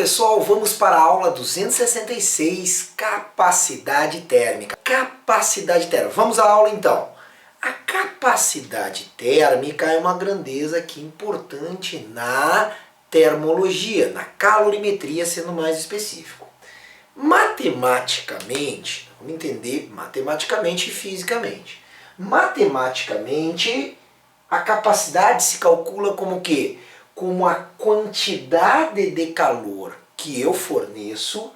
pessoal, vamos para a aula 266, capacidade térmica. Capacidade térmica. Vamos à aula então. A capacidade térmica é uma grandeza aqui importante na termologia, na calorimetria, sendo mais específico. Matematicamente, vamos entender matematicamente e fisicamente. Matematicamente, a capacidade se calcula como o quê? Como a quantidade de calor que eu forneço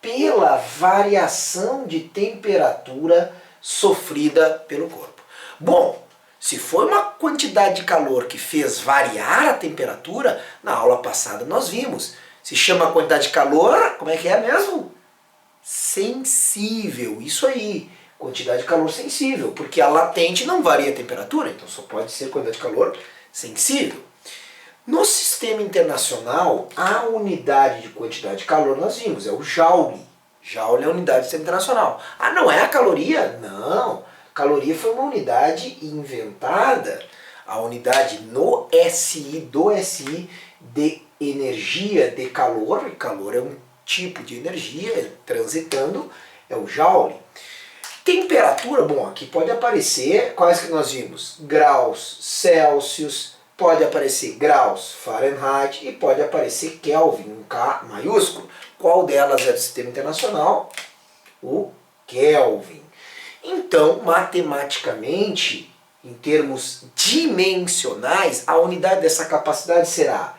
pela variação de temperatura sofrida pelo corpo. Bom, se foi uma quantidade de calor que fez variar a temperatura, na aula passada nós vimos. Se chama quantidade de calor, como é que é mesmo? Sensível, isso aí. Quantidade de calor sensível, porque a latente não varia a temperatura, então só pode ser quantidade de calor sensível. No sistema internacional, a unidade de quantidade de calor nós vimos, é o Joule. Joule é a unidade do sistema internacional. Ah, não é a caloria? Não. Caloria foi uma unidade inventada, a unidade no SI, do SI, de energia de calor. Calor é um tipo de energia transitando, é o Joule. Temperatura, bom, aqui pode aparecer, quais que nós vimos? Graus Celsius, pode aparecer graus Fahrenheit e pode aparecer Kelvin, um K maiúsculo. Qual delas é do sistema internacional? O Kelvin. Então, matematicamente, em termos dimensionais, a unidade dessa capacidade será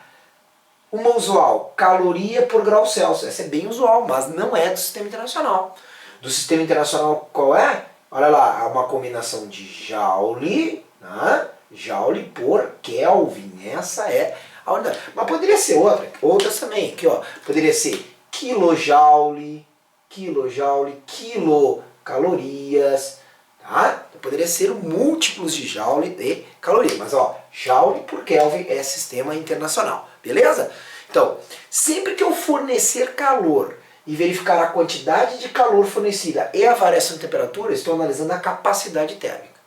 uma usual, caloria por grau Celsius. Essa é bem usual, mas não é do sistema internacional. Do sistema internacional qual é? Olha lá, uma combinação de Joule, né? Joule por Kelvin. Essa é a unidade. Mas poderia ser outras também. Aqui, ó, poderia ser kilojoule, quilocalorias, tá? Poderia ser múltiplos de Joule de caloria. Mas ó, Joule por Kelvin é sistema internacional. Beleza? Então, sempre que eu fornecer calor e verificar a quantidade de calor fornecida e a variação de temperatura, estou analisando a capacidade térmica.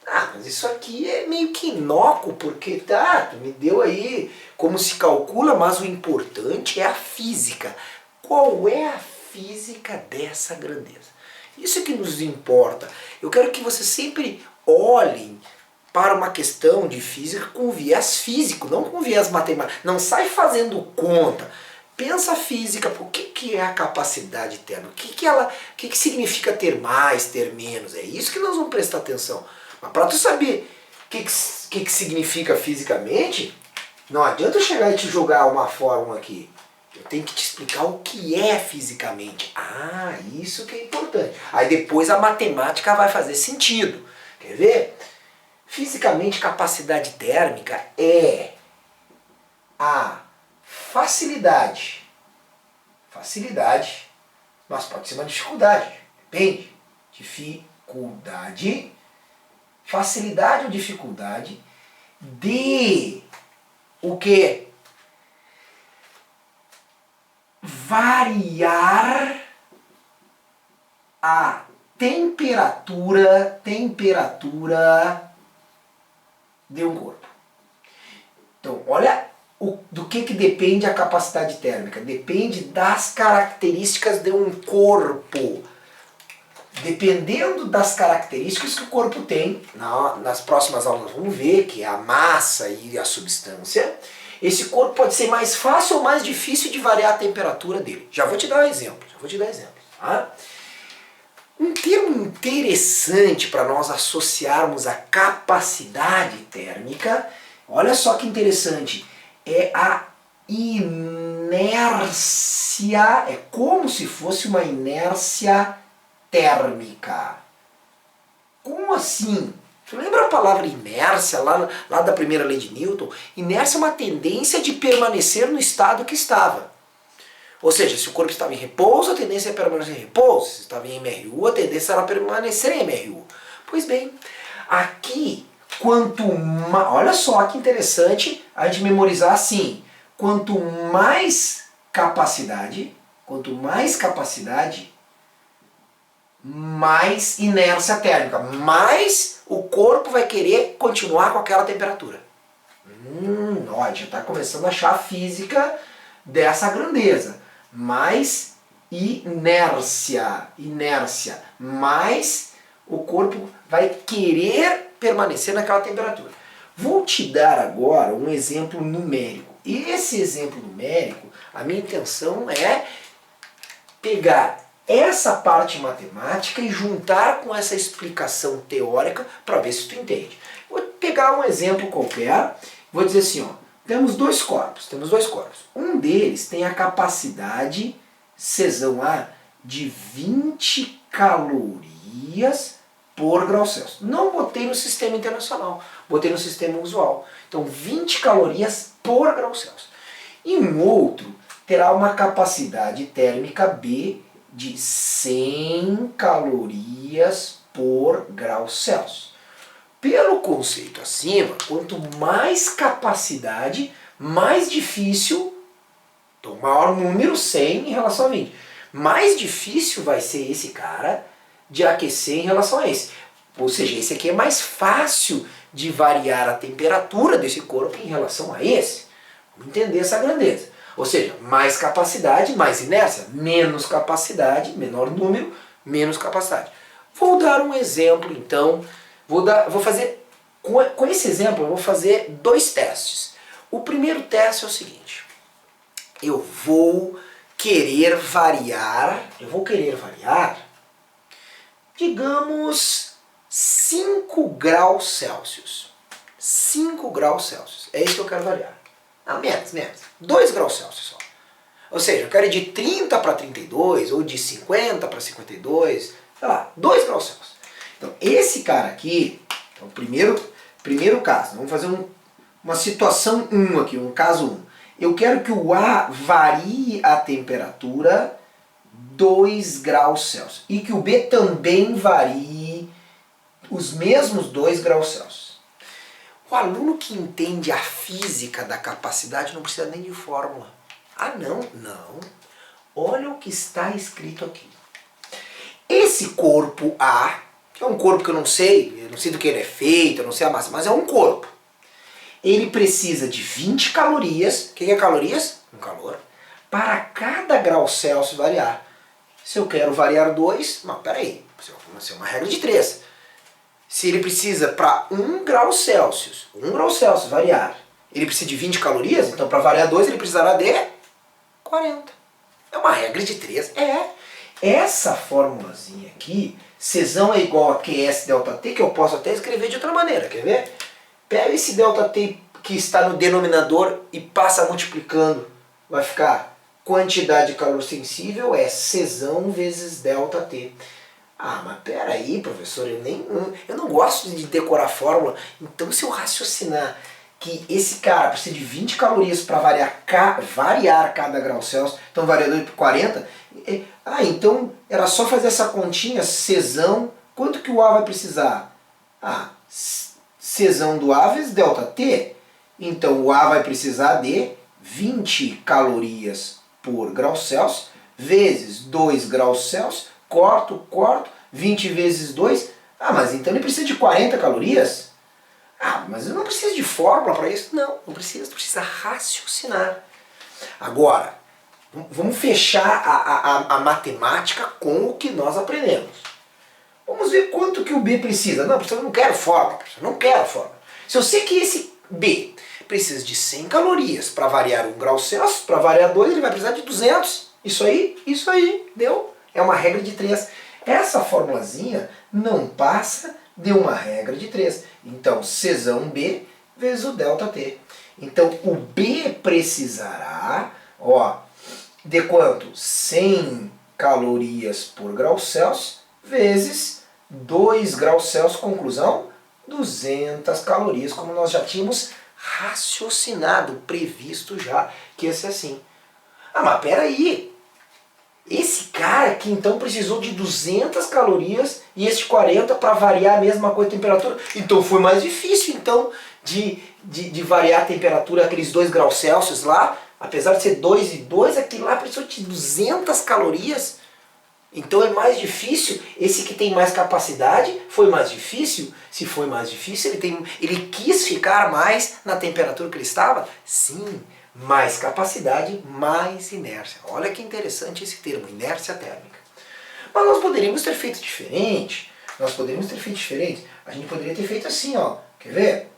Ah, mas isso aqui é meio que inócuo, porque tá, tu me deu aí como se calcula, mas o importante é a física. Qual é a física dessa grandeza? Isso é que nos importa. Eu quero que vocês sempre olhem para uma questão de física com viés físico, não com viés matemático. Não sai fazendo conta. Pensa a física, o que é a capacidade térmica? O que significa ter mais, ter menos? É isso que nós vamos prestar atenção. Mas para tu saber o que significa fisicamente, não adianta eu chegar e te jogar uma fórmula aqui. Eu tenho que te explicar o que é fisicamente. Ah, isso que é importante. Aí depois a matemática vai fazer sentido. Quer ver? Fisicamente, capacidade térmica é a facilidade, mas pode ser uma dificuldade, depende. Dificuldade, facilidade ou dificuldade de o quê? Variar a temperatura de um corpo. Então, olha do que depende a capacidade térmica. Depende das características de um corpo. Dependendo das características que o corpo tem, nas próximas aulas vamos ver, que é a massa e a substância, esse corpo pode ser mais fácil ou mais difícil de variar a temperatura dele. Já vou te dar um exemplo. Tá? Um termo interessante para nós associarmos a capacidade térmica, olha só que interessante, é a inércia, é como se fosse uma inércia térmica. Como assim? Tu lembra a palavra inércia lá da primeira lei de Newton? Inércia é uma tendência de permanecer no estado que estava. Ou seja, se o corpo estava em repouso, a tendência é permanecer em repouso. Se estava em MRU, a tendência era permanecer em MRU. Pois bem, aqui, olha só que interessante a gente memorizar assim. Quanto mais capacidade, mais inércia térmica. Mais o corpo vai querer continuar com aquela temperatura. Ó, a gente já está começando a achar a física dessa grandeza, mais inércia, mais o corpo vai querer permanecer naquela temperatura. Vou te dar agora um exemplo numérico. E esse exemplo numérico, a minha intenção é pegar essa parte matemática e juntar com essa explicação teórica para ver se tu entende. Vou pegar um exemplo qualquer, vou dizer assim, ó, temos dois corpos. Um deles tem a capacidade, Czão A, de 20 calorias por grau Celsius. Não botei no sistema internacional, botei no sistema usual. Então 20 calorias por grau Celsius. E um outro terá uma capacidade térmica B de 100 calorias por grau Celsius. Pelo conceito acima, quanto mais capacidade, mais difícil, então maior número, 100 em relação a 20, mais difícil vai ser esse cara de aquecer em relação a esse. Ou seja, esse aqui é mais fácil de variar a temperatura desse corpo em relação a esse. Vamos entender essa grandeza. Ou seja, mais capacidade, mais inércia, menos capacidade, menor número, menos capacidade. Vou dar um exemplo então, vou fazer, com esse exemplo eu vou fazer dois testes. O primeiro teste é o seguinte, eu vou querer variar, digamos, 5 graus Celsius. 5 graus Celsius, é isso que eu quero variar. Não, menos. 2 graus Celsius só. Ou seja, eu quero ir de 30 para 32, ou de 50 para 52, sei lá, 2 graus Celsius. Então, esse cara aqui, então, primeiro caso, vamos fazer uma situação 1 aqui, um caso 1. Eu quero que o A varie a temperatura 2 graus Celsius e que o B também varie os mesmos 2 graus Celsius. O aluno que entende a física da capacidade não precisa nem de fórmula. Ah, não. Olha o que está escrito aqui. Esse corpo A, que é um corpo que eu não sei do que ele é feito, eu não sei a massa, mas é um corpo. Ele precisa de 20 calorias, o que é calorias? Um calor, para cada grau Celsius variar. Se eu quero variar 2, não, peraí, vai ser uma regra de 3. Se ele precisa para 1 grau Celsius variar, ele precisa de 20 calorias, então para variar 2 ele precisará de 40. É uma regra de 3. Essa formulazinha aqui, Czão é igual a QS ΔT, que eu posso até escrever de outra maneira, quer ver? Pega esse ΔT que está no denominador e passa multiplicando, vai ficar quantidade de calor sensível é Czão vezes ΔT. Ah, mas peraí, professor, eu não gosto de decorar fórmula. Então, se eu raciocinar que esse cara precisa de 20 calorias para variar cada grau Celsius, então variador por 40, então era só fazer essa continha, Czão, quanto que o A vai precisar? Czão do A vezes ΔT, então o A vai precisar de 20 calorias por grau Celsius, vezes 2 graus Celsius, corto, 20 vezes 2, mas então ele precisa de 40 calorias? Mas eu não preciso de fórmula para isso? Não precisa raciocinar. Agora, vamos fechar a matemática com o que nós aprendemos. Vamos ver quanto que o B precisa. Não, professor, eu não quero fórmula. Se eu sei que esse B precisa de 100 calorias para variar 1 grau Celsius, para variar 2 ele vai precisar de 200. Isso aí, deu? É uma regra de 3. Essa formulazinha não passa de uma regra de 3. Então, Czão B vezes o ΔT. Então, o B precisará, de quanto? 100 calorias por grau Celsius vezes 2 graus Celsius, conclusão, 200 calorias, como nós já tínhamos raciocinado, previsto já, que ia ser assim. Mas peraí, esse cara aqui então precisou de 200 calorias e esse 40 para variar a mesma coisa de temperatura. Então foi mais difícil então de variar a temperatura, aqueles 2 graus Celsius lá, apesar de ser 2 e 2, aquele lá precisou de 200 calorias. Então é mais difícil, esse que tem mais capacidade foi mais difícil. Se foi mais difícil, ele quis ficar mais na temperatura que ele estava? Sim, Mais capacidade, mais inércia. Olha que interessante esse termo, inércia térmica. Mas nós poderíamos ter feito diferente. A gente poderia ter feito assim, ó. Quer ver?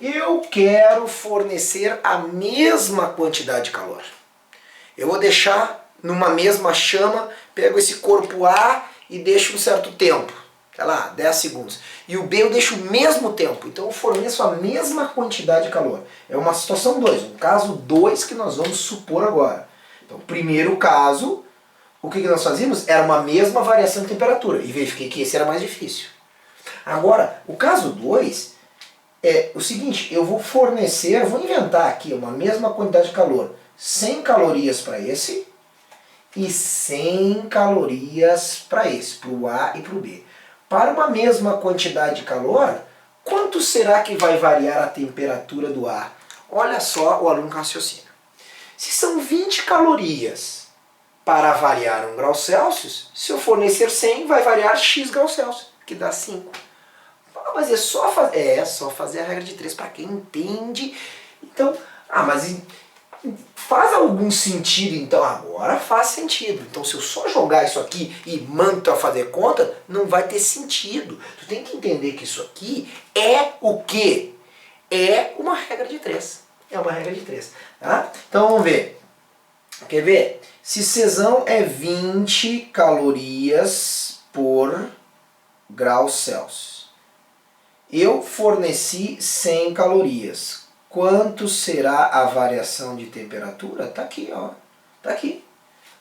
Eu quero fornecer a mesma quantidade de calor. Eu vou deixar numa mesma chama, pego esse corpo A e deixo um certo tempo. Sei lá, 10 segundos. E o B eu deixo o mesmo tempo. Então eu forneço a mesma quantidade de calor. É uma situação 2, um caso 2 que nós vamos supor agora. Então, primeiro caso, o que nós fazíamos? Era uma mesma variação de temperatura. E verifiquei que esse era mais difícil. Agora, o caso 2 é o seguinte, eu vou fornecer, vou inventar aqui uma mesma quantidade de calor. 100 calorias para esse e 100 calorias para esse, para o A e para o B. Para uma mesma quantidade de calor, quanto será que vai variar a temperatura do ar? Olha só o aluno raciocina. Se são 20 calorias para variar 1 grau Celsius, se eu fornecer 100, vai variar x graus Celsius, que dá 5. Mas é só fazer a regra de 3 para quem entende. Então, mas faz algum sentido, então? Agora faz sentido. Então, se eu só jogar isso aqui e mando a fazer conta, não vai ter sentido. Tu tem que entender que isso aqui é o quê? É uma regra de 3. É uma regra de 3. Tá? Então, vamos ver. Quer ver? Se Czão é 20 calorias por grau Celsius. Eu forneci 100 calorias. Quanto será a variação de temperatura? Tá aqui, ó. Tá aqui.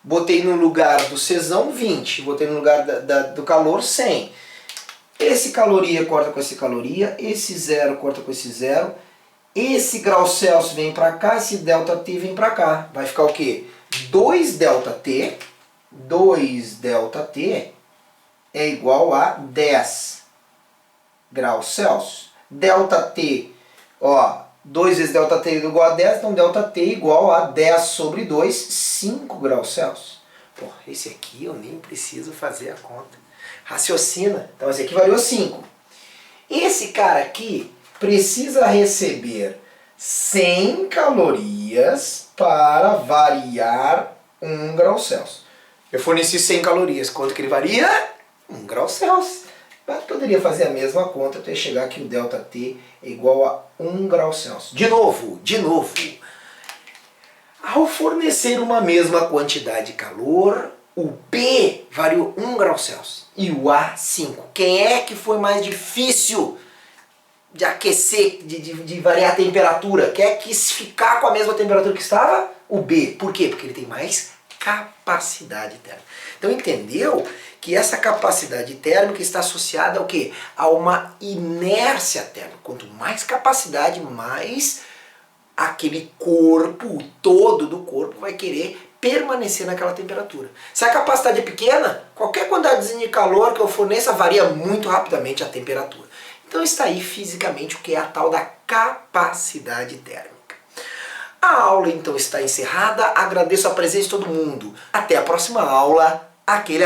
Botei no lugar do Czão 20, botei no lugar do calor 100. Esse caloria corta com esse caloria, esse zero corta com esse zero, esse grau Celsius vem para cá, esse ΔT vem para cá. Vai ficar o quê? 2ΔT é igual a 10 graus Celsius. ΔT, ó, 2 vezes ΔT é igual a 10, então ΔT é igual a 10 sobre 2, 5 graus Celsius. Pô, esse aqui eu nem preciso fazer a conta. Raciocina. Então esse aqui variou 5. Esse cara aqui precisa receber 100 calorias para variar 1 grau Celsius. Eu forneci 100 calorias. Quanto que ele varia? 1 grau Celsius. Mas poderia fazer a mesma conta até chegar que o ΔT é igual a 1 grau Celsius. De novo. Ao fornecer uma mesma quantidade de calor, o B variou 1 grau Celsius e o A 5. Quem é que foi mais difícil de aquecer, de variar a temperatura? Quem é que quis ficar com a mesma temperatura que estava? O B. Por quê? Porque ele tem mais capacidade térmica. Então entendeu que essa capacidade térmica está associada ao quê? A uma inércia térmica. Quanto mais capacidade, mais aquele corpo, o todo do corpo vai querer permanecer naquela temperatura. Se a capacidade é pequena, qualquer quantidade de calor que eu forneça varia muito rapidamente a temperatura. Então está aí fisicamente o que é a tal da capacidade térmica. A aula então está encerrada, agradeço a presença de todo mundo. Até a próxima aula, aquele